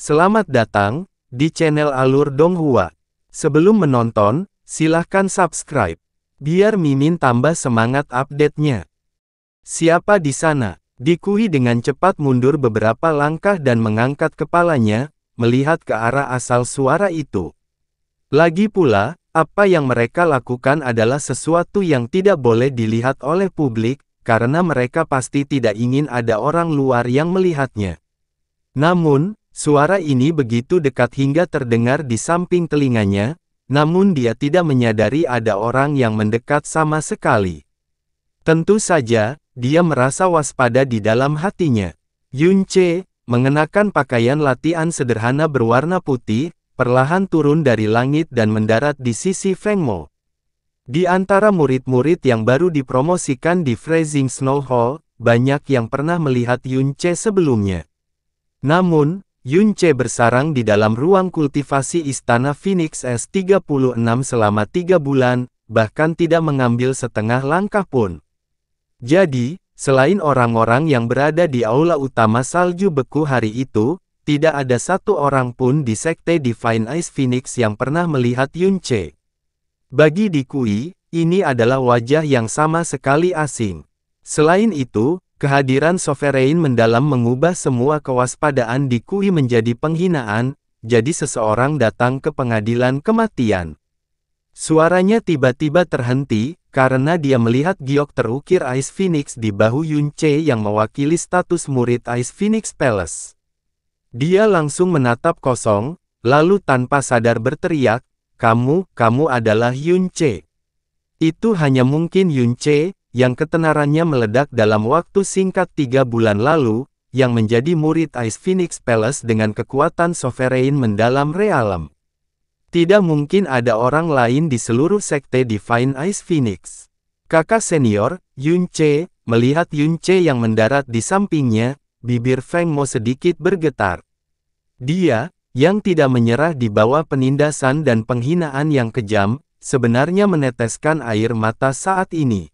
Selamat datang di channel Alur Donghua. Sebelum menonton, silahkan subscribe, biar Mimin tambah semangat update-nya. Siapa di sana? Dikui dengan cepat mundur beberapa langkah dan mengangkat kepalanya, melihat ke arah asal suara itu. Lagi pula, apa yang mereka lakukan adalah sesuatu yang tidak boleh dilihat oleh publik, karena mereka pasti tidak ingin ada orang luar yang melihatnya. Namun, suara ini begitu dekat hingga terdengar di samping telinganya, namun dia tidak menyadari ada orang yang mendekat sama sekali. Tentu saja, dia merasa waspada di dalam hatinya. Yunce, mengenakan pakaian latihan sederhana berwarna putih, perlahan turun dari langit dan mendarat di sisi Feng Mo. Di antara murid-murid yang baru dipromosikan di Freezing Snow Hall, banyak yang pernah melihat Yunce sebelumnya. Namun, Yunce bersarang di dalam ruang kultivasi Istana Phoenix S36 selama 3 bulan, bahkan tidak mengambil setengah langkah pun. Jadi, selain orang-orang yang berada di aula utama salju beku hari itu, tidak ada satu orang pun di Sekte Divine Ice Phoenix yang pernah melihat Yunce. Bagi Dikui, ini adalah wajah yang sama sekali asing. Selain itu, kehadiran Sovereign mendalam mengubah semua kewaspadaan Dikui menjadi penghinaan, jadi seseorang datang ke pengadilan kematian. Suaranya tiba-tiba terhenti, karena dia melihat giok terukir Ice Phoenix di bahu Yunce yang mewakili status murid Ice Phoenix Palace. Dia langsung menatap kosong, lalu tanpa sadar berteriak, kamu adalah Yunce. Itu hanya mungkin Yunce, yang ketenarannya meledak dalam waktu singkat 3 bulan lalu, yang menjadi murid Ice Phoenix Palace dengan kekuatan Sovereign mendalam realem. Tidak mungkin ada orang lain di seluruh Sekte Divine Ice Phoenix. Kakak senior, Yunce, melihat Yunce yang mendarat di sampingnya, bibir Feng Mo sedikit bergetar. Dia, yang tidak menyerah di bawah penindasan dan penghinaan yang kejam, sebenarnya meneteskan air mata saat ini.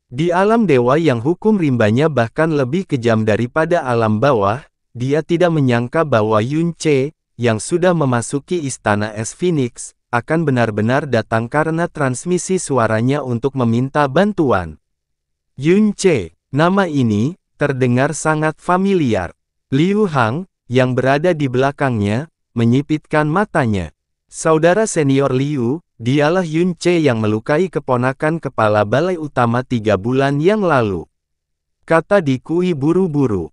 Di alam dewa yang hukum rimbanya bahkan lebih kejam daripada alam bawah, dia tidak menyangka bahwa Yunce, yang sudah memasuki Istana Es Phoenix, akan benar-benar datang karena transmisi suaranya untuk meminta bantuan. Yunce, nama ini, terdengar sangat familiar. Liu Hang, yang berada di belakangnya, menyipitkan matanya. Saudara senior Liu, dialah Yunce yang melukai keponakan kepala balai utama 3 bulan yang lalu. Kata Dikui buru-buru,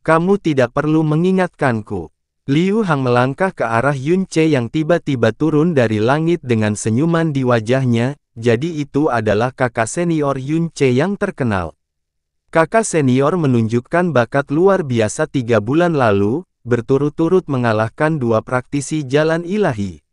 kamu tidak perlu mengingatkanku. Liu Hang melangkah ke arah Yunce yang tiba-tiba turun dari langit dengan senyuman di wajahnya, jadi itu adalah kakak senior Yunce yang terkenal. Kakak senior menunjukkan bakat luar biasa 3 bulan lalu, berturut-turut mengalahkan 2 praktisi jalan ilahi.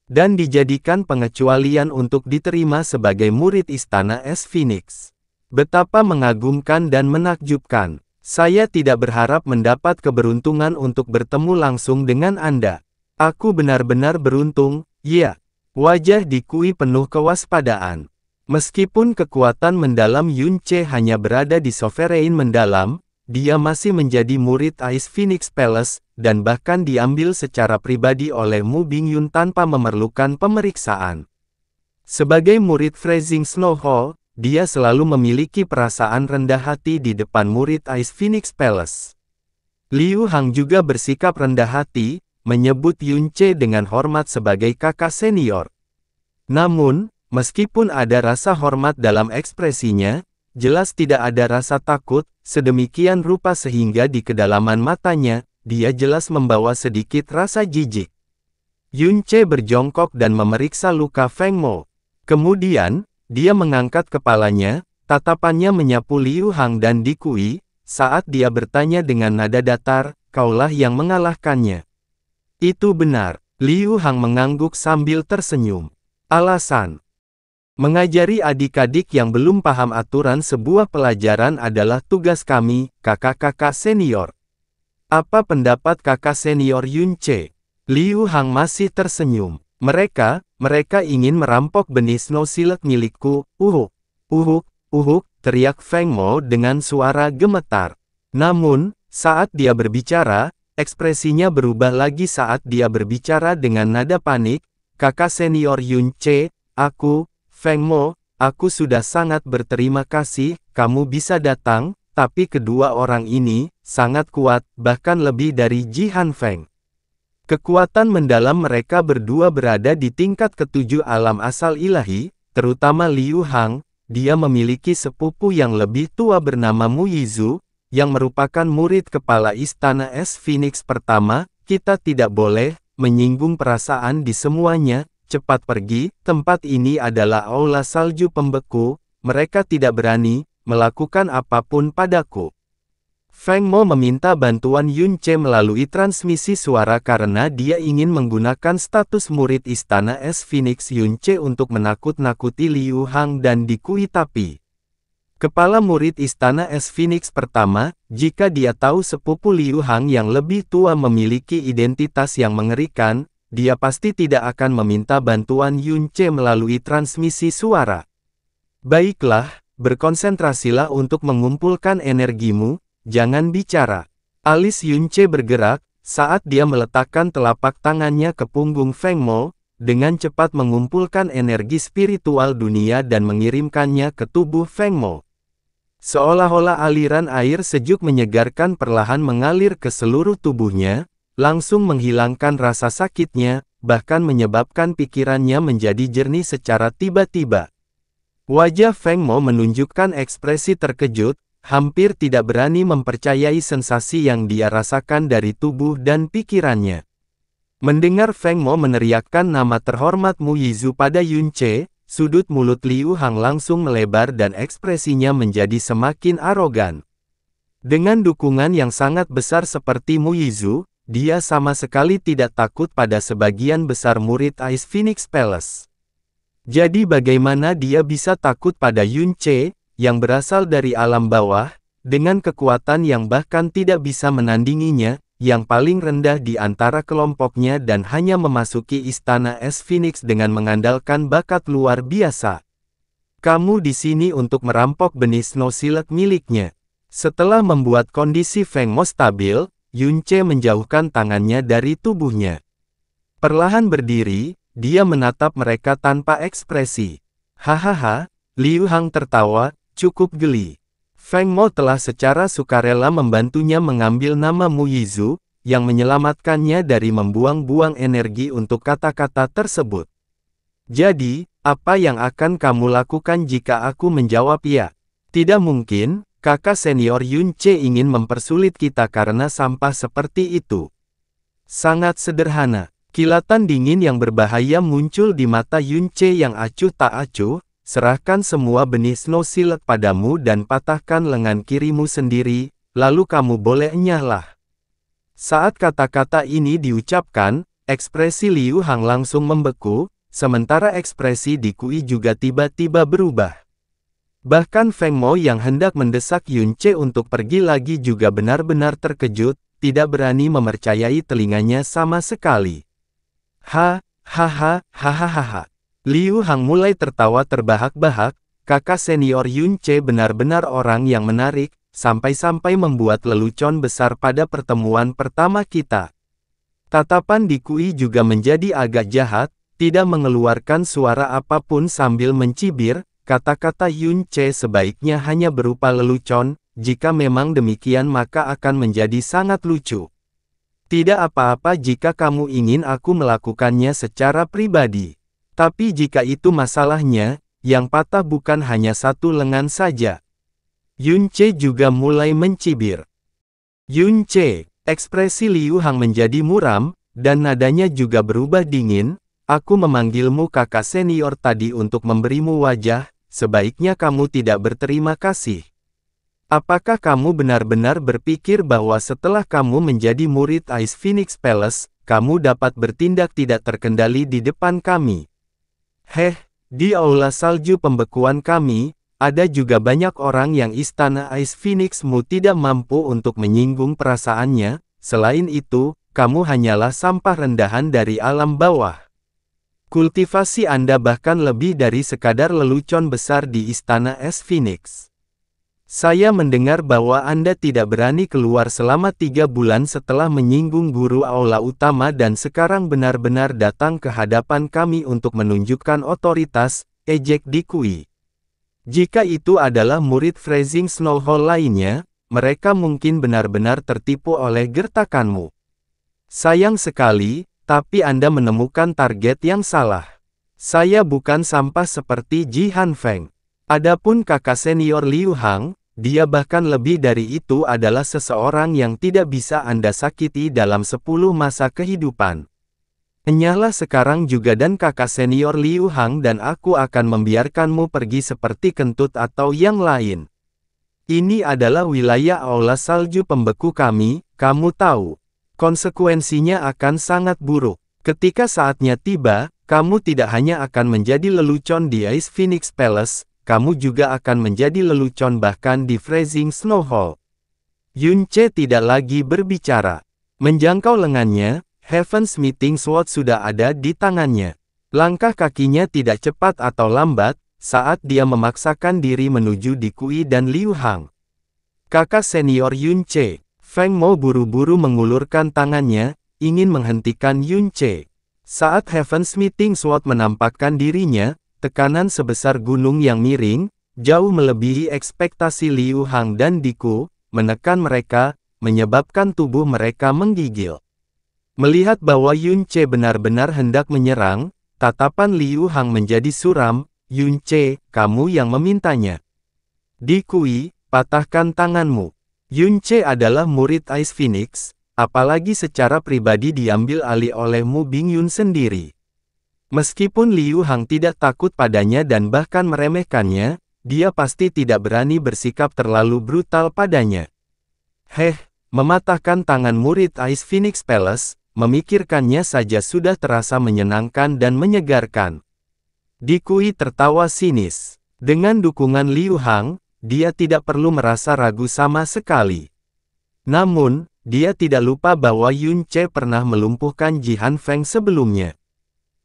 Dan dijadikan pengecualian untuk diterima sebagai murid Istana Es Phoenix. Betapa mengagumkan dan menakjubkan. Saya tidak berharap mendapat keberuntungan untuk bertemu langsung dengan Anda. Aku benar-benar beruntung, ya. Wajah Dikui penuh kewaspadaan. Meskipun kekuatan mendalam Yunce hanya berada di Sovereign mendalam, dia masih menjadi murid Ice Phoenix Palace, dan bahkan diambil secara pribadi oleh Mu Bingyun tanpa memerlukan pemeriksaan. Sebagai murid Freezing Snow Hall, dia selalu memiliki perasaan rendah hati di depan murid Ice Phoenix Palace. Liu Hang juga bersikap rendah hati, menyebut Yunce dengan hormat sebagai kakak senior. Namun, meskipun ada rasa hormat dalam ekspresinya, jelas tidak ada rasa takut, sedemikian rupa sehingga di kedalaman matanya, dia jelas membawa sedikit rasa jijik. Yunce berjongkok dan memeriksa luka Feng Mo. Kemudian, dia mengangkat kepalanya, tatapannya menyapu Liu Hang dan Dikui, saat dia bertanya dengan nada datar, kaulah yang mengalahkannya. Itu benar, Liu Hang mengangguk sambil tersenyum. Alasan mengajari adik-adik yang belum paham aturan sebuah pelajaran adalah tugas kami, kakak-kakak senior. Apa pendapat kakak senior Yunce? Liu Hang masih tersenyum. Mereka ingin merampok benih Snow Silk milikku, teriak Feng Mo dengan suara gemetar. Namun, saat dia berbicara, Ekspresinya berubah lagi saat dia berbicara dengan nada panik, kakak senior Yun Che, Feng Mo, aku sudah sangat berterima kasih, kamu bisa datang, tapi kedua orang ini, sangat kuat, bahkan lebih dari Ji Han Feng. Kekuatan mendalam mereka berdua berada di tingkat ketujuh alam asal ilahi, terutama Liu Hang, dia memiliki sepupu yang lebih tua bernama Mu Yizu, yang merupakan murid kepala Istana Es Phoenix pertama. Kita tidak boleh menyinggung perasaan di semuanya, cepat pergi, tempat ini adalah aula salju pembeku, mereka tidak berani melakukan apapun padaku. Feng Mo meminta bantuan Yun Che melalui transmisi suara karena dia ingin menggunakan status murid Istana Es Phoenix Yun Che untuk menakut-nakuti Liu Hang dan Dikui tapi kepala murid Istana Es Phoenix pertama, jika dia tahu sepupu Liu Hang yang lebih tua memiliki identitas yang mengerikan, dia pasti tidak akan meminta bantuan Yun Che melalui transmisi suara. Baiklah, berkonsentrasilah untuk mengumpulkan energimu, jangan bicara. Alis Yun Che bergerak, saat dia meletakkan telapak tangannya ke punggung Feng Mo, dengan cepat mengumpulkan energi spiritual dunia dan mengirimkannya ke tubuh Feng Mo. Seolah-olah aliran air sejuk menyegarkan perlahan mengalir ke seluruh tubuhnya, langsung menghilangkan rasa sakitnya, bahkan menyebabkan pikirannya menjadi jernih secara tiba-tiba. Wajah Feng Mo menunjukkan ekspresi terkejut, hampir tidak berani mempercayai sensasi yang dia rasakan dari tubuh dan pikirannya. Mendengar Feng Mo meneriakkan nama terhormat Mu Yizu pada Yun Che, sudut mulut Liu Hang langsung melebar dan ekspresinya menjadi semakin arogan. Dengan dukungan yang sangat besar seperti Mu Yizu, dia sama sekali tidak takut pada sebagian besar murid Ice Phoenix Palace. Jadi bagaimana dia bisa takut pada Yun Che, yang berasal dari alam bawah, dengan kekuatan yang bahkan tidak bisa menandinginya, yang paling rendah di antara kelompoknya dan hanya memasuki Istana Es Phoenix dengan mengandalkan bakat luar biasa. Kamu di sini untuk merampok benih Snow Silk miliknya. Setelah membuat kondisi Feng Mo stabil, Yun Che menjauhkan tangannya dari tubuhnya. Perlahan berdiri, dia menatap mereka tanpa ekspresi. Hahaha, Liu Hang tertawa, cukup geli. Feng Mo telah secara sukarela membantunya mengambil nama Mu Yizu, yang menyelamatkannya dari membuang-buang energi untuk kata-kata tersebut. Jadi, apa yang akan kamu lakukan jika aku menjawab ya? Tidak mungkin, kakak senior Yun Che ingin mempersulit kita karena sampah seperti itu. Sangat sederhana. Kilatan dingin yang berbahaya muncul di mata Yun Che yang acuh tak acuh. Serahkan semua benih Snow Silk padamu dan patahkan lengan kirimu sendiri, lalu kamu boleh enyahlah. Saat kata-kata ini diucapkan, ekspresi Liu Hang langsung membeku, sementara ekspresi Dikui juga tiba-tiba berubah. Bahkan Feng Mo yang hendak mendesak Yun Che untuk pergi lagi juga benar-benar terkejut, tidak berani mempercayai telinganya sama sekali. Hahaha. Liu Hang mulai tertawa terbahak-bahak, kakak senior Yun Che benar-benar orang yang menarik, sampai-sampai membuat lelucon besar pada pertemuan pertama kita. Tatapan Dikui juga menjadi agak jahat, tidak mengeluarkan suara apapun sambil mencibir, kata-kata Yun Che sebaiknya hanya berupa lelucon, jika memang demikian maka akan menjadi sangat lucu. Tidak apa-apa jika kamu ingin aku melakukannya secara pribadi. Tapi jika itu masalahnya, yang patah bukan hanya satu lengan saja. Yun Che juga mulai mencibir. Yun Che, ekspresi Liu Hang menjadi muram, dan nadanya juga berubah dingin. Aku memanggilmu kakak senior tadi untuk memberimu wajah, sebaiknya kamu tidak berterima kasih. Apakah kamu benar-benar berpikir bahwa setelah kamu menjadi murid Ice Phoenix Palace, kamu dapat bertindak tidak terkendali di depan kami? Di aula salju pembekuan kami, ada juga banyak orang yang Istana Ice Phoenix-mu tidak mampu untuk menyinggung perasaannya, selain itu, kamu hanyalah sampah rendahan dari alam bawah. Kultivasi Anda bahkan lebih dari sekadar lelucon besar di Istana Es Phoenix. Saya mendengar bahwa Anda tidak berani keluar selama 3 bulan setelah menyinggung guru aula utama dan sekarang benar-benar datang ke hadapan kami untuk menunjukkan otoritas, ejek Dikui. Jika itu adalah murid Freezing Snowhall lainnya, mereka mungkin benar-benar tertipu oleh gertakanmu. Sayang sekali, tapi Anda menemukan target yang salah. Saya bukan sampah seperti Ji Hanfeng. Adapun kakak senior Liu Hang, dia bahkan lebih dari itu adalah seseorang yang tidak bisa Anda sakiti dalam 10 masa kehidupan. Enyahlah sekarang juga dan kakak senior Liu Hang dan aku akan membiarkanmu pergi seperti kentut atau yang lain. Ini adalah wilayah aula salju pembeku kami, kamu tahu. Konsekuensinya akan sangat buruk. Ketika saatnya tiba, kamu tidak hanya akan menjadi lelucon di Ice Phoenix Palace, kamu juga akan menjadi lelucon bahkan di Freezing Snowhall. Yun Ce tidak lagi berbicara. Menjangkau lengannya, Heaven's Meeting Sword sudah ada di tangannya. Langkah kakinya tidak cepat atau lambat, saat dia memaksakan diri menuju Dikui dan Liu Hang. Kakak senior Yun Ce, Feng Mo buru-buru mengulurkan tangannya, ingin menghentikan Yun Ce. Saat Heaven's Meeting Sword menampakkan dirinya, tekanan sebesar gunung yang miring, jauh melebihi ekspektasi Liu Hang dan Diku, menekan mereka, menyebabkan tubuh mereka menggigil. Melihat bahwa Yun Ce benar-benar hendak menyerang, tatapan Liu Hang menjadi suram. Yun Ce, kamu yang memintanya. Dikui, patahkan tanganmu. Yun Ce adalah murid Ice Phoenix, apalagi secara pribadi diambil alih oleh Mu Bingyun sendiri. Meskipun Liu Hang tidak takut padanya dan bahkan meremehkannya, dia pasti tidak berani bersikap terlalu brutal padanya. Mematahkan tangan murid Ice Phoenix Palace, memikirkannya saja sudah terasa menyenangkan dan menyegarkan. Dikui tertawa sinis. Dengan dukungan Liu Hang, dia tidak perlu merasa ragu sama sekali. Namun, dia tidak lupa bahwa Yun Ce pernah melumpuhkan Ji Hanfeng sebelumnya.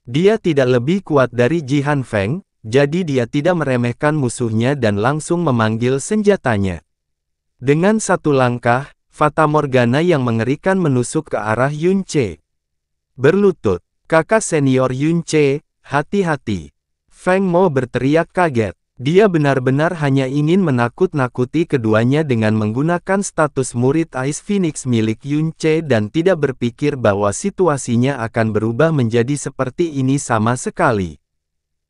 Dia tidak lebih kuat dari Ji Hanfeng, jadi dia tidak meremehkan musuhnya dan langsung memanggil senjatanya. Dengan satu langkah, Fata Morgana yang mengerikan menusuk ke arah Yun Ce. Berlutut, kakak senior Yun Ce, hati-hati. Feng Mo berteriak kaget. Dia benar-benar hanya ingin menakut-nakuti keduanya dengan menggunakan status murid Ice Phoenix milik Yun Ce dan tidak berpikir bahwa situasinya akan berubah menjadi seperti ini sama sekali.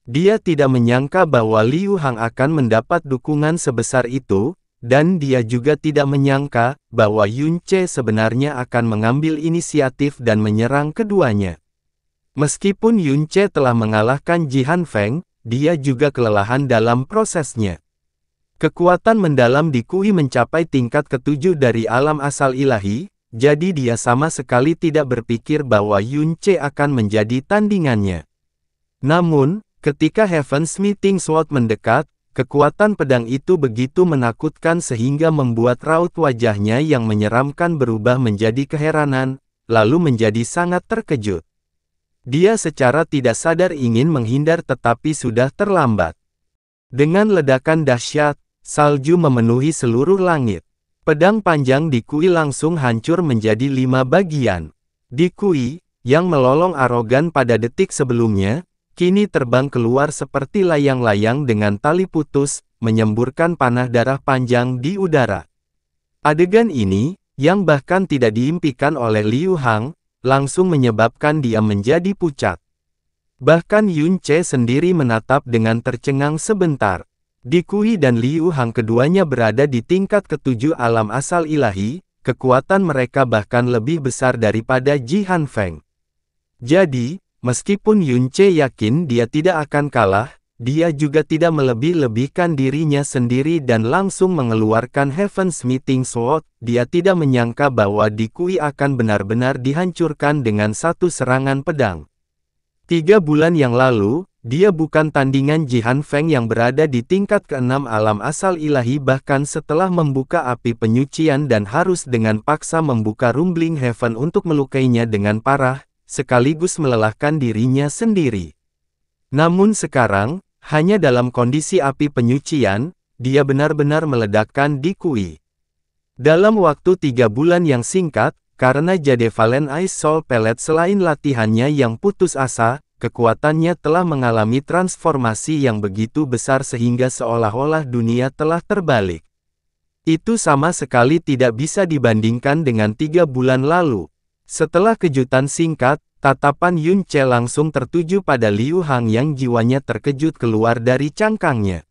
Dia tidak menyangka bahwa Liu Hang akan mendapat dukungan sebesar itu, dan dia juga tidak menyangka bahwa Yun Ce sebenarnya akan mengambil inisiatif dan menyerang keduanya. Meskipun Yun Ce telah mengalahkan Ji Hanfeng, dia juga kelelahan dalam prosesnya. Kekuatan mendalam Dikui mencapai tingkat ke-7 dari alam asal ilahi, jadi dia sama sekali tidak berpikir bahwa Yun Ce akan menjadi tandingannya. Namun, ketika Heaven's Meeting Sword mendekat, kekuatan pedang itu begitu menakutkan sehingga membuat raut wajahnya yang menyeramkan berubah menjadi keheranan, lalu menjadi sangat terkejut. Dia secara tidak sadar ingin menghindar tetapi sudah terlambat. Dengan ledakan dahsyat, salju memenuhi seluruh langit. Pedang panjang Dikui langsung hancur menjadi 5 bagian. Dikui, yang melolong arogan pada detik sebelumnya, kini terbang keluar seperti layang-layang dengan tali putus, menyemburkan panah darah panjang di udara. Adegan ini, yang bahkan tidak diimpikan oleh Liu Hang, langsung menyebabkan dia menjadi pucat. Bahkan Yun Ce sendiri menatap dengan tercengang sebentar. Dikui dan Liu Hang keduanya berada di tingkat ke-7 alam asal ilahi, kekuatan mereka bahkan lebih besar daripada Ji Hanfeng. Jadi, meskipun Yun Ce yakin dia tidak akan kalah, dia juga tidak melebih-lebihkan dirinya sendiri dan langsung mengeluarkan Heaven's Meeting Sword. Dia tidak menyangka bahwa Dikui akan benar-benar dihancurkan dengan satu serangan pedang. 3 bulan yang lalu, dia bukan tandingan Ji Hanfeng yang berada di tingkat ke-6 alam asal ilahi bahkan setelah membuka api penyucian dan harus dengan paksa membuka rumbling Heaven untuk melukainya dengan parah, sekaligus melelahkan dirinya sendiri. Namun sekarang, hanya dalam kondisi api penyucian, dia benar-benar meledakkan di Kui. Dalam waktu 3 bulan yang singkat, karena Jade Valen Ice Soul Pellet selain latihannya yang putus asa, kekuatannya telah mengalami transformasi yang begitu besar sehingga seolah-olah dunia telah terbalik. Itu sama sekali tidak bisa dibandingkan dengan 3 bulan lalu. Setelah kejutan singkat, tatapan Yun Ce langsung tertuju pada Liu Hang yang jiwanya terkejut keluar dari cangkangnya.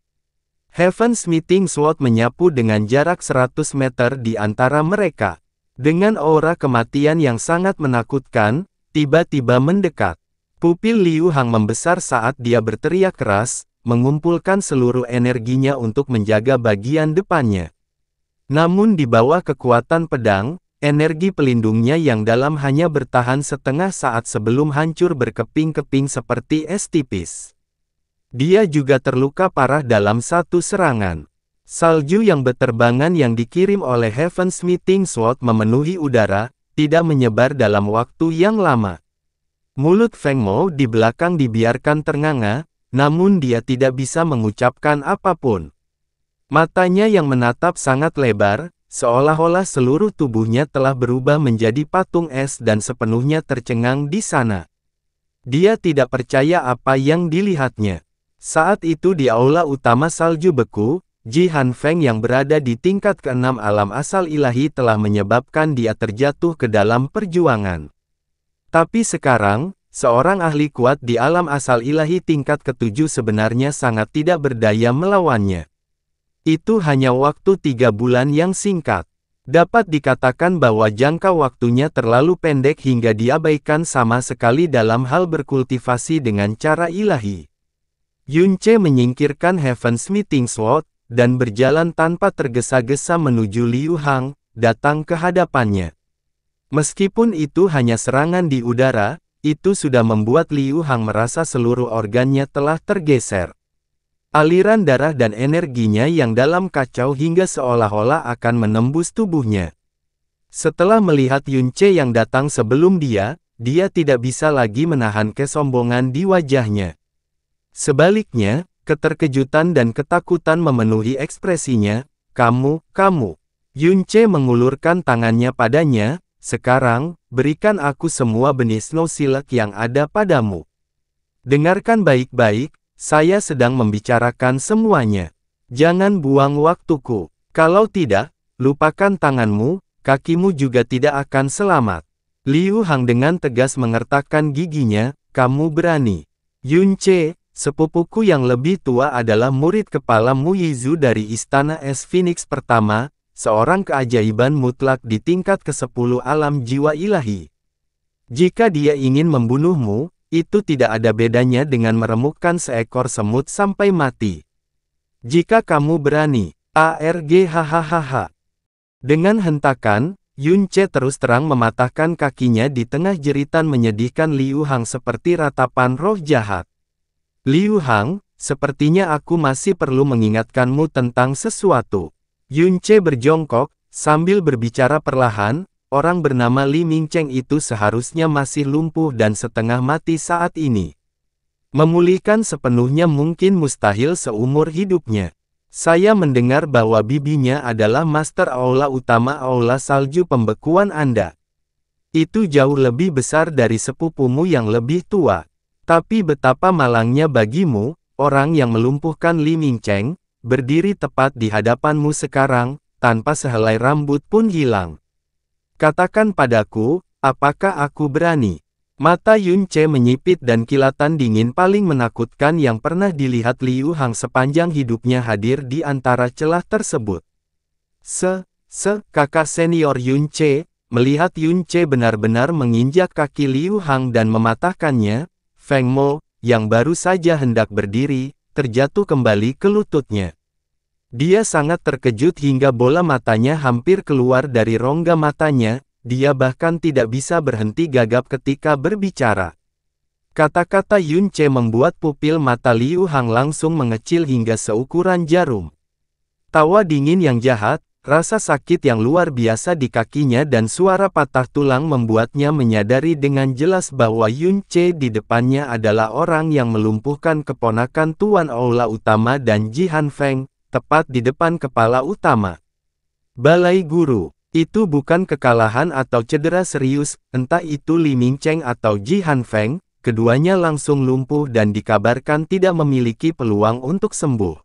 Heaven's Meeting Sword menyapu dengan jarak 100 meter di antara mereka. Dengan aura kematian yang sangat menakutkan, tiba-tiba mendekat. Pupil Liu Hang membesar saat dia berteriak keras, mengumpulkan seluruh energinya untuk menjaga bagian depannya. Namun di bawah kekuatan pedang, energi pelindungnya yang dalam hanya bertahan setengah saat sebelum hancur berkeping-keping seperti es tipis. Dia juga terluka parah dalam satu serangan. Salju yang berterbangan yang dikirim oleh Heaven's Meeting Sword memenuhi udara, tidak menyebar dalam waktu yang lama. Mulut Feng Mo di belakang dibiarkan ternganga, namun dia tidak bisa mengucapkan apapun. Matanya yang menatap sangat lebar, seolah-olah seluruh tubuhnya telah berubah menjadi patung es dan sepenuhnya tercengang di sana. Dia tidak percaya apa yang dilihatnya. Saat itu di aula utama salju beku, Ji Han Feng yang berada di tingkat ke-6 alam asal ilahi telah menyebabkan dia terjatuh ke dalam perjuangan. Tapi sekarang, seorang ahli kuat di alam asal ilahi tingkat ke-7 sebenarnya sangat tidak berdaya melawannya. Itu hanya waktu 3 bulan yang singkat. Dapat dikatakan bahwa jangka waktunya terlalu pendek hingga diabaikan sama sekali dalam hal berkultivasi dengan cara ilahi. Yun Ce menyingkirkan Heaven's Meeting Sword, dan berjalan tanpa tergesa-gesa menuju Liu Hang, datang ke hadapannya. Meskipun itu hanya serangan di udara, itu sudah membuat Liu Hang merasa seluruh organnya telah tergeser. Aliran darah dan energinya yang dalam kacau hingga seolah-olah akan menembus tubuhnya. Setelah melihat Yun Ce yang datang sebelum dia tidak bisa lagi menahan kesombongan di wajahnya. Sebaliknya, keterkejutan dan ketakutan memenuhi ekspresinya. Kamu. Yun Ce mengulurkan tangannya padanya, sekarang, berikan aku semua benih Snow Silk yang ada padamu. Dengarkan baik-baik, saya sedang membicarakan semuanya. Jangan buang waktuku. Kalau tidak, lupakan tanganmu, kakimu juga tidak akan selamat. Liu Hang dengan tegas mengertakkan giginya, kamu berani. Yun Ce, sepupuku yang lebih tua adalah murid kepala Mu Yizu dari Istana Es Phoenix pertama, seorang keajaiban mutlak di tingkat ke-10 alam jiwa ilahi. Jika dia ingin membunuhmu, itu tidak ada bedanya dengan meremukkan seekor semut sampai mati. Jika kamu berani, hahaha. Dengan hentakan, Yun Ce terus terang mematahkan kakinya di tengah jeritan menyedihkan Liu Hang seperti ratapan roh jahat. Liu Hang, sepertinya aku masih perlu mengingatkanmu tentang sesuatu. Yun Ce berjongkok, sambil berbicara perlahan, orang bernama Li Mingcheng itu seharusnya masih lumpuh dan setengah mati saat ini. Memulihkan sepenuhnya mungkin mustahil seumur hidupnya. Saya mendengar bahwa bibinya adalah Master Aula Utama Aula Salju Pembekuan Anda. Itu jauh lebih besar dari sepupumu yang lebih tua. Tapi betapa malangnya bagimu, orang yang melumpuhkan Li Mingcheng, berdiri tepat di hadapanmu sekarang, tanpa sehelai rambut pun hilang. Katakan padaku, apakah aku berani? Mata Yun Ce menyipit dan kilatan dingin paling menakutkan yang pernah dilihat Liu Hang sepanjang hidupnya hadir di antara celah tersebut. Kakak senior Yun Ce, melihat Yun Ce benar-benar menginjak kaki Liu Hang dan mematahkannya, Feng Mo, yang baru saja hendak berdiri, terjatuh kembali ke lututnya. Dia sangat terkejut hingga bola matanya hampir keluar dari rongga matanya, dia bahkan tidak bisa berhenti gagap ketika berbicara. Kata-kata Yun Ce membuat pupil mata Liu Hang langsung mengecil hingga seukuran jarum. Tawa dingin yang jahat, rasa sakit yang luar biasa di kakinya dan suara patah tulang membuatnya menyadari dengan jelas bahwa Yun Ce di depannya adalah orang yang melumpuhkan keponakan Tuan Aula Utama dan Ji Han Feng, tepat di depan kepala utama. Balai Guru, itu bukan kekalahan atau cedera serius, entah itu Li Mingcheng atau Ji Hanfeng, keduanya langsung lumpuh dan dikabarkan tidak memiliki peluang untuk sembuh.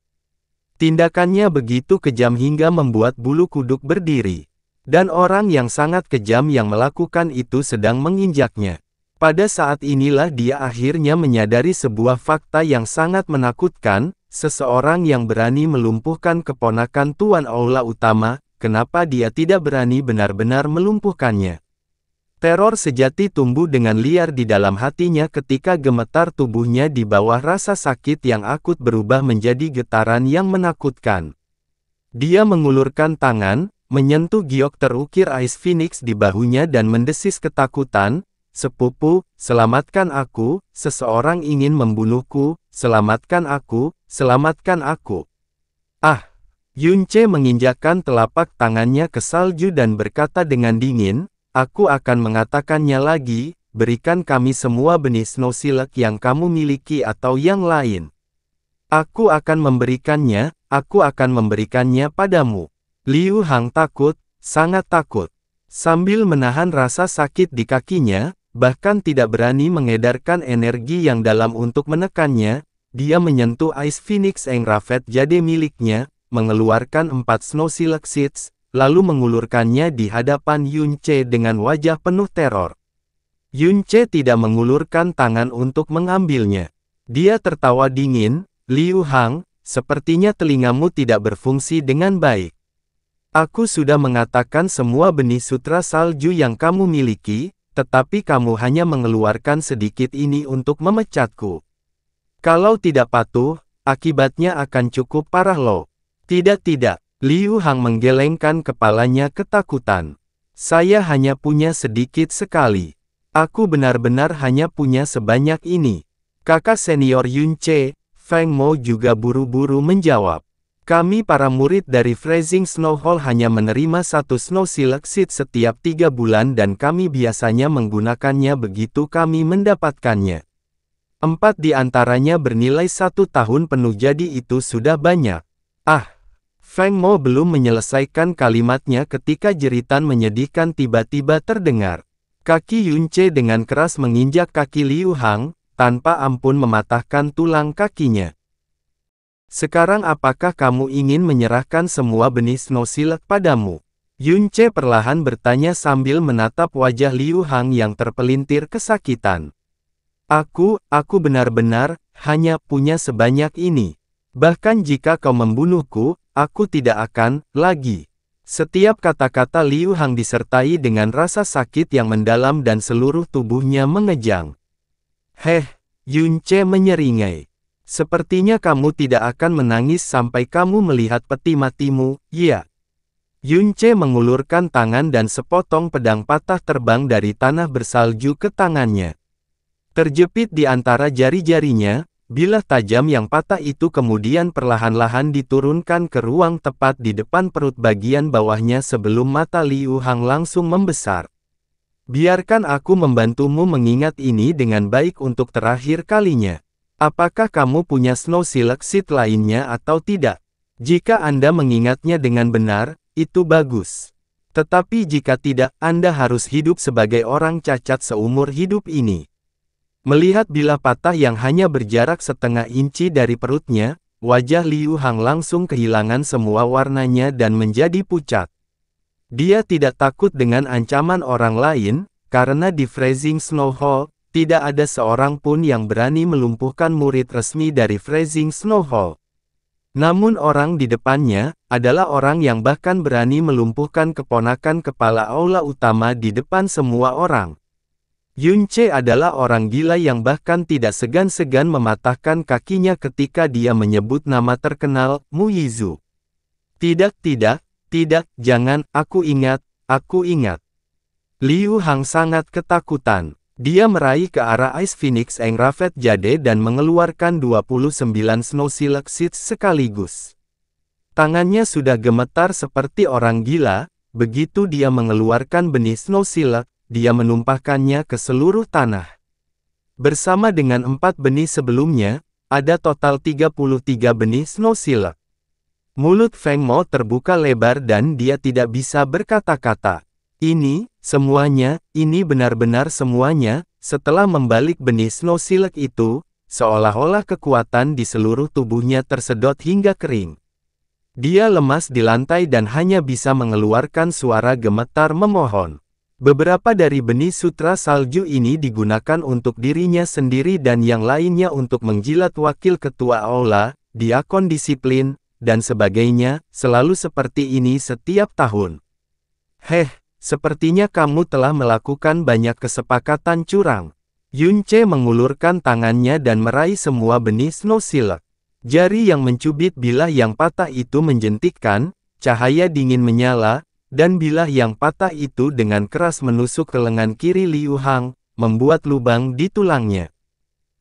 Tindakannya begitu kejam hingga membuat bulu kuduk berdiri. Dan orang yang sangat kejam yang melakukan itu sedang menginjaknya. Pada saat inilah dia akhirnya menyadari sebuah fakta yang sangat menakutkan, seseorang yang berani melumpuhkan keponakan Tuan Aula Utama, kenapa dia tidak berani benar-benar melumpuhkannya? Teror sejati tumbuh dengan liar di dalam hatinya ketika gemetar tubuhnya di bawah rasa sakit yang akut berubah menjadi getaran yang menakutkan. Dia mengulurkan tangan, menyentuh giok terukir Ice Phoenix di bahunya dan mendesis ketakutan, "Sepupu, selamatkan aku, seseorang ingin membunuhku, selamatkan aku, selamatkan aku." Ah! Yunce menginjakkan telapak tangannya ke salju dan berkata dengan dingin, "Aku akan mengatakannya lagi, berikan kami semua benih Snow Silk yang kamu miliki atau yang lain. Aku akan memberikannya padamu." Liu Hang takut, sangat takut. Sambil menahan rasa sakit di kakinya, bahkan tidak berani mengedarkan energi yang dalam untuk menekannya, dia menyentuh Ice Phoenix Engrafet Jade miliknya, mengeluarkan 4 Snow Silk Seeds, lalu mengulurkannya di hadapan Yunce dengan wajah penuh teror. Yunce tidak mengulurkan tangan untuk mengambilnya. Dia tertawa dingin, "Liu Hang, sepertinya telingamu tidak berfungsi dengan baik. Aku sudah mengatakan semua benih sutra salju yang kamu miliki, tetapi kamu hanya mengeluarkan sedikit ini untuk memecatku. Kalau tidak patuh, akibatnya akan cukup parah loh." "Tidak. Liu Hang menggelengkan kepalanya ketakutan. "Saya hanya punya sedikit sekali. Aku benar-benar hanya punya sebanyak ini." Kakak senior Yunce, Feng Mo juga buru-buru menjawab. "Kami para murid dari Freezing Snow Hall hanya menerima 1 Snow Silk Seed setiap 3 bulan dan kami biasanya menggunakannya begitu kami mendapatkannya. 4 di antaranya bernilai 1 tahun penuh, jadi itu sudah banyak." Ah! Feng Mo belum menyelesaikan kalimatnya ketika jeritan menyedihkan tiba-tiba terdengar. Kaki Yunce dengan keras menginjak kaki Liu Hang, tanpa ampun mematahkan tulang kakinya. "Sekarang apakah kamu ingin menyerahkan semua benih Snow Silk padamu?" Yunce perlahan bertanya sambil menatap wajah Liu Hang yang terpelintir kesakitan. Aku benar-benar hanya punya sebanyak ini. Bahkan jika kau membunuhku, aku tidak akan lagi." Setiap kata-kata Liu Hang disertai dengan rasa sakit yang mendalam dan seluruh tubuhnya mengejang. Yunce menyeringai. "Sepertinya kamu tidak akan menangis sampai kamu melihat peti matimu, ya?" Yunce mengulurkan tangan dan sepotong pedang patah terbang dari tanah bersalju ke tangannya. Terjepit di antara jari-jarinya, bilah tajam yang patah itu kemudian perlahan-lahan diturunkan ke ruang tepat di depan perut bagian bawahnya sebelum mata Liu Hang langsung membesar. "Biarkan aku membantumu mengingat ini dengan baik untuk terakhir kalinya. Apakah kamu punya Snow Silk Seed lainnya atau tidak? Jika Anda mengingatnya dengan benar, itu bagus. Tetapi jika tidak, Anda harus hidup sebagai orang cacat seumur hidup ini." Melihat bilah patah yang hanya berjarak setengah inci dari perutnya, wajah Liu Hang langsung kehilangan semua warnanya dan menjadi pucat. Dia tidak takut dengan ancaman orang lain, karena di Freezing Snow Hall, tidak ada seorang pun yang berani melumpuhkan murid resmi dari Freezing Snow Hall. Namun orang di depannya, adalah orang yang bahkan berani melumpuhkan keponakan kepala aula utama di depan semua orang. Yunce adalah orang gila yang bahkan tidak segan-segan mematahkan kakinya ketika dia menyebut nama terkenal, Mu Yizu. Tidak, jangan, aku ingat. Liu Hang sangat ketakutan. Dia meraih ke arah Ice Phoenix Engrafet Jade dan mengeluarkan 29 Snow Silk Seeds sekaligus. Tangannya sudah gemetar seperti orang gila, begitu dia mengeluarkan benih Snow Silk, dia menumpahkannya ke seluruh tanah. Bersama dengan 4 benih sebelumnya, ada total 33 benih Snow Silk. Mulut Feng Mo terbuka lebar dan dia tidak bisa berkata-kata. Ini, semuanya, ini benar-benar semuanya, setelah membalik benih Snow Silk itu, seolah-olah kekuatan di seluruh tubuhnya tersedot hingga kering. Dia lemas di lantai dan hanya bisa mengeluarkan suara gemetar memohon. Beberapa dari benih sutra salju ini digunakan untuk dirinya sendiri dan yang lainnya untuk menjilat wakil ketua aula, diakon disiplin, dan sebagainya, selalu seperti ini setiap tahun. Sepertinya kamu telah melakukan banyak kesepakatan curang. Yunce mengulurkan tangannya dan meraih semua benih Snow Silk. Jari yang mencubit bilah yang patah itu menjentikkan, cahaya dingin menyala, dan bilah yang patah itu dengan keras menusuk ke lengan kiri Liu Hang, membuat lubang di tulangnya.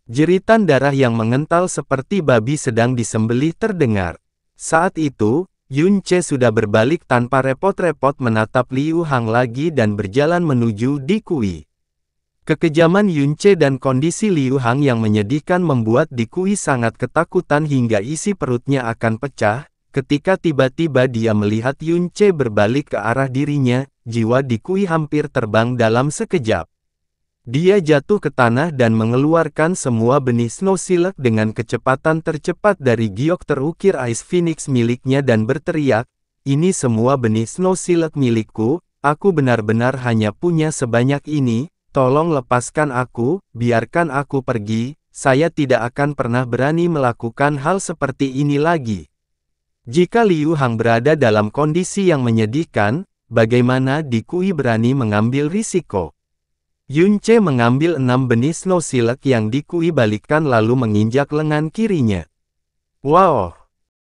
Jeritan darah yang mengental seperti babi sedang disembelih terdengar. Saat itu, Yunce sudah berbalik tanpa repot-repot menatap Liu Hang lagi dan berjalan menuju Di Kui. Kekejaman Yunce dan kondisi Liu Hang yang menyedihkan membuat Di Kui sangat ketakutan hingga isi perutnya akan pecah. Ketika tiba-tiba dia melihat Yunce berbalik ke arah dirinya, jiwa Di Kui hampir terbang dalam sekejap. Dia jatuh ke tanah dan mengeluarkan semua benih Snow Silk dengan kecepatan tercepat dari giok terukir Ice Phoenix miliknya dan berteriak, "Ini semua benih Snow Silk milikku, aku benar-benar hanya punya sebanyak ini, tolong lepaskan aku, biarkan aku pergi, saya tidak akan pernah berani melakukan hal seperti ini lagi." Jika Liu Hang berada dalam kondisi yang menyedihkan, bagaimana Di Kui berani mengambil risiko? Yunce mengambil 6 benih Snow Silk yang Di Kui balikkan lalu menginjak lengan kirinya. Wow!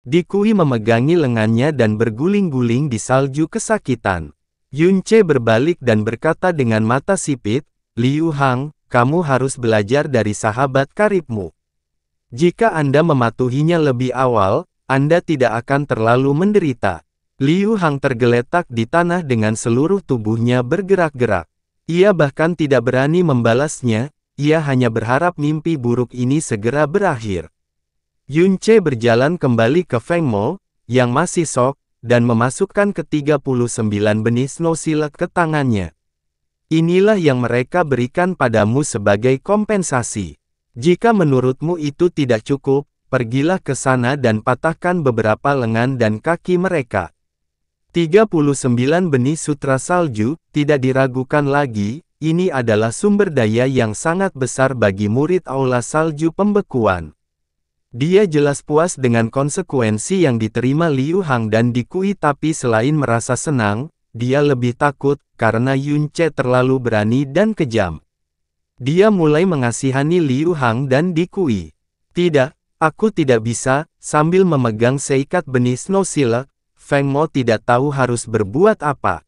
Di Kui memegangi lengannya dan berguling-guling di salju kesakitan. Yunce berbalik dan berkata dengan mata sipit, "Liu Hang, kamu harus belajar dari sahabat karibmu. Jika Anda mematuhinya lebih awal, Anda tidak akan terlalu menderita." Liu Hang tergeletak di tanah dengan seluruh tubuhnya bergerak-gerak. Ia bahkan tidak berani membalasnya, ia hanya berharap mimpi buruk ini segera berakhir. Yunce berjalan kembali ke Feng Mo, yang masih shock, dan memasukkan ke-39 benih Snow Silk ke tangannya. Inilah yang mereka berikan padamu sebagai kompensasi. Jika menurutmu itu tidak cukup, pergilah ke sana dan patahkan beberapa lengan dan kaki mereka. 39 benih sutra salju, tidak diragukan lagi, ini adalah sumber daya yang sangat besar bagi murid aula salju pembekuan. Dia jelas puas dengan konsekuensi yang diterima Liu Hang dan Di Kui, tapi selain merasa senang, dia lebih takut, karena Yunce terlalu berani dan kejam. Dia mulai mengasihani Liu Hang dan Di Kui. "Tidak, aku tidak bisa," sambil memegang seikat benih Snow Silk, Feng Mo tidak tahu harus berbuat apa.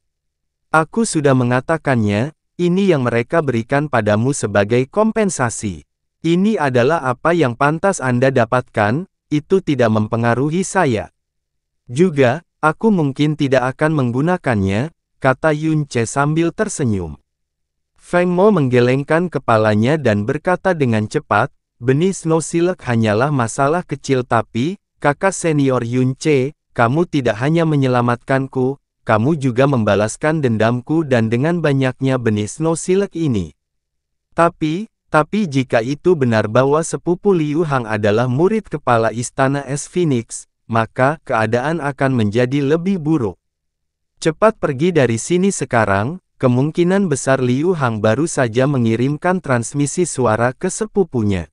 "Aku sudah mengatakannya, ini yang mereka berikan padamu sebagai kompensasi. Ini adalah apa yang pantas Anda dapatkan, itu tidak mempengaruhi saya. Juga, aku mungkin tidak akan menggunakannya," kata Yunce sambil tersenyum. Feng Mo menggelengkan kepalanya dan berkata dengan cepat, "Benih Snow Silk hanyalah masalah kecil, tapi, kakak senior Yunce, kamu tidak hanya menyelamatkanku, kamu juga membalaskan dendamku dan dengan banyaknya benih Snow Silk ini. Tapi jika itu benar bahwa sepupu Liu Hang adalah murid kepala istana Es Phoenix, maka keadaan akan menjadi lebih buruk. Cepat pergi dari sini sekarang, kemungkinan besar Liu Hang baru saja mengirimkan transmisi suara ke sepupunya."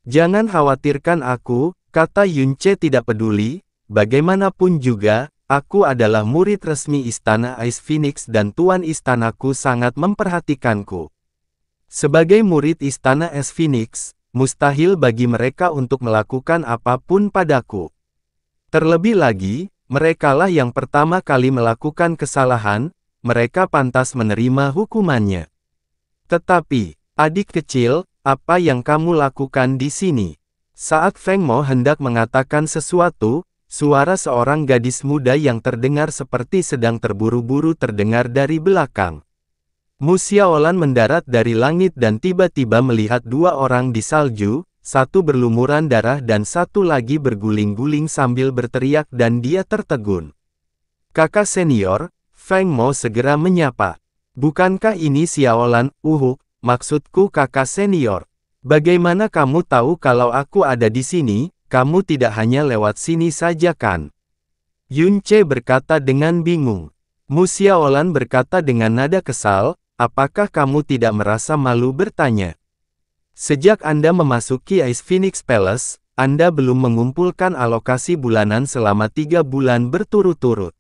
"Jangan khawatirkan aku," kata Yunce tidak peduli. "Bagaimanapun juga, aku adalah murid resmi Istana Ice Phoenix dan Tuan Istanaku sangat memperhatikanku. Sebagai murid Istana Es Phoenix, mustahil bagi mereka untuk melakukan apapun padaku. Terlebih lagi, merekalah yang pertama kali melakukan kesalahan, mereka pantas menerima hukumannya. Tetapi, adik kecil, apa yang kamu lakukan di sini?" Saat Feng Mo hendak mengatakan sesuatu, suara seorang gadis muda yang terdengar seperti sedang terburu-buru terdengar dari belakang. Mu Xiaolan mendarat dari langit dan tiba-tiba melihat dua orang di salju, satu berlumuran darah dan satu lagi berguling-guling sambil berteriak dan dia tertegun. Kakak senior, Feng Mo segera menyapa. Bukankah ini Xiaolan? Maksudku kakak senior. Bagaimana kamu tahu kalau aku ada di sini? Kamu tidak hanya lewat sini saja kan? Yun Ce berkata dengan bingung. Mu Xiaolan berkata dengan nada kesal, apakah kamu tidak merasa malu bertanya? Sejak Anda memasuki Ice Phoenix Palace, Anda belum mengumpulkan alokasi bulanan selama 3 bulan berturut-turut.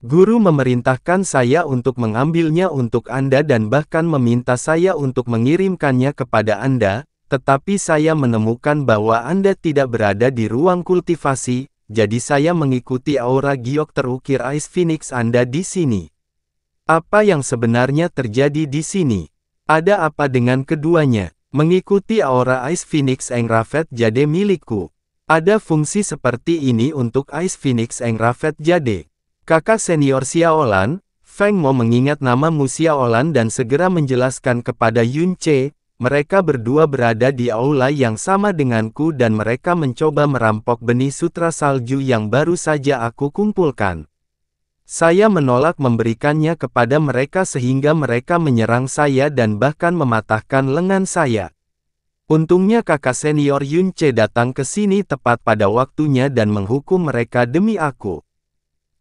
Guru memerintahkan saya untuk mengambilnya untuk Anda dan bahkan meminta saya untuk mengirimkannya kepada Anda, tetapi saya menemukan bahwa Anda tidak berada di ruang kultivasi, jadi saya mengikuti aura giok terukir Ice Phoenix Anda di sini. Apa yang sebenarnya terjadi di sini? Ada apa dengan keduanya? Mengikuti aura Ice Phoenix Engrafet Jade milikku. Ada fungsi seperti ini untuk Ice Phoenix Engrafet Jade. Kakak senior Xiaolan, Feng Mo mengingat nama Mu Xiaolan dan segera menjelaskan kepada Yun Ce, mereka berdua berada di aula yang sama denganku dan mereka mencoba merampok benih sutra salju yang baru saja aku kumpulkan. Saya menolak memberikannya kepada mereka sehingga mereka menyerang saya dan bahkan mematahkan lengan saya. Untungnya kakak senior Yun Ce datang ke sini tepat pada waktunya dan menghukum mereka demi aku.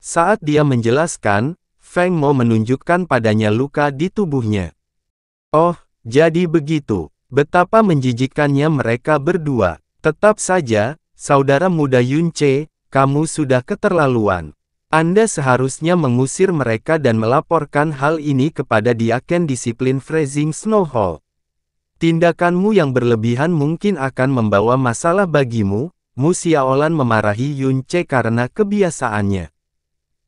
Saat dia menjelaskan, Feng Mo menunjukkan padanya luka di tubuhnya. Oh, jadi begitu. Betapa menjijikkannya mereka berdua. Tetap saja, saudara muda Yun Ce, kamu sudah keterlaluan. Anda seharusnya mengusir mereka dan melaporkan hal ini kepada Diaken Disiplin Freezing Snow Hall. Tindakanmu yang berlebihan mungkin akan membawa masalah bagimu. Mu Xiaolan memarahi Yun Ce karena kebiasaannya.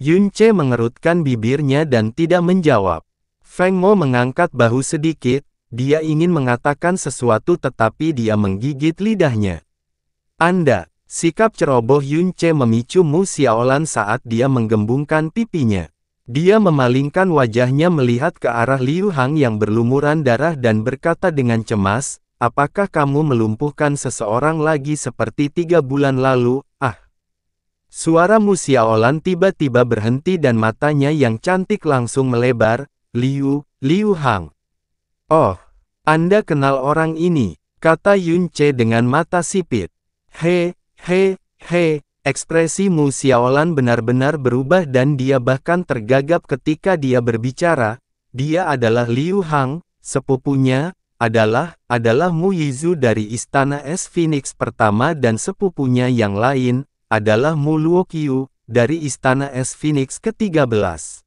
Yun Ce mengerutkan bibirnya dan tidak menjawab. Feng Mo mengangkat bahu sedikit, dia ingin mengatakan sesuatu tetapi dia menggigit lidahnya. Anda, sikap ceroboh Yun Ce memicu Mu Xiaolan saat dia menggembungkan pipinya. Dia memalingkan wajahnya melihat ke arah Liu Hang yang berlumuran darah dan berkata dengan cemas, apakah kamu melumpuhkan seseorang lagi seperti 3 bulan lalu? Suara Mu Xiaolan tiba-tiba berhenti dan matanya yang cantik langsung melebar. Liu Hang. Oh, Anda kenal orang ini, kata Yun Ce dengan mata sipit. Ekspresi Mu Xiaolan benar-benar berubah dan dia bahkan tergagap ketika dia berbicara. Dia adalah Liu Hang, sepupunya, adalah Mu Yizu dari Istana Es Phoenix pertama dan sepupunya yang lain, adalah Mu Luoqiu, dari Istana Es Phoenix ke-13.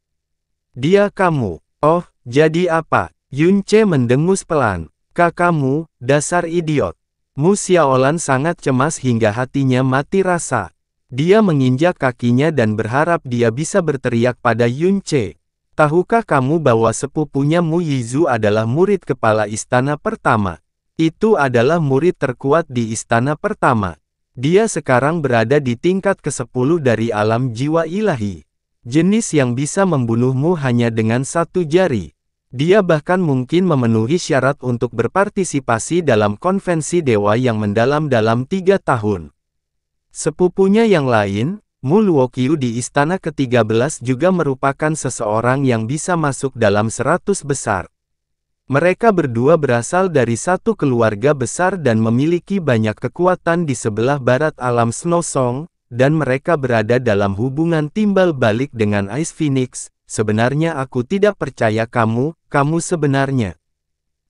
Dia kamu. Oh, jadi apa? Yun Ce mendengus pelan. Kakakmu, dasar idiot. Mu Xiaolan sangat cemas hingga hatinya mati rasa. Dia menginjak kakinya dan berharap dia bisa berteriak pada Yun Ce. Tahukah kamu bahwa sepupunya Mu Yizu adalah murid kepala istana pertama? Itu adalah murid terkuat di istana pertama. Dia sekarang berada di tingkat ke-10 dari alam jiwa ilahi. Jenis yang bisa membunuhmu hanya dengan 1 jari. Dia bahkan mungkin memenuhi syarat untuk berpartisipasi dalam konvensi dewa yang mendalam dalam 3 tahun. Sepupunya yang lain, Mu Luoqiu di istana ke-13 juga merupakan seseorang yang bisa masuk dalam 100 besar. Mereka berdua berasal dari satu keluarga besar dan memiliki banyak kekuatan di sebelah barat alam Snow Song, dan mereka berada dalam hubungan timbal balik dengan Ice Phoenix. Sebenarnya aku tidak percaya kamu sebenarnya.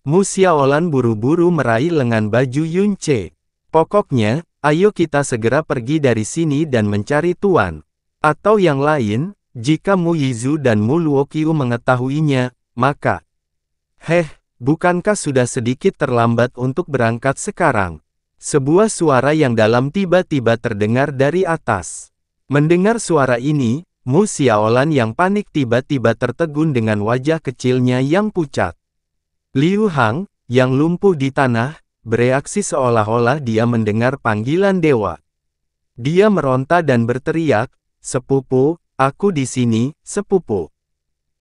Mu Xiaolan buru-buru meraih lengan baju Yun Ce. Pokoknya, ayo kita segera pergi dari sini dan mencari Tuan. Atau yang lain, jika Mu Yizu dan Mu Luoqiu mengetahuinya, maka... bukankah sudah sedikit terlambat untuk berangkat sekarang? Sebuah suara yang dalam tiba-tiba terdengar dari atas. Mendengar suara ini, Mu Xiaolan yang panik tiba-tiba tertegun dengan wajah kecilnya yang pucat. Liu Hang, yang lumpuh di tanah, bereaksi seolah-olah dia mendengar panggilan dewa. Dia meronta dan berteriak, "Sepupu, aku di sini, sepupu."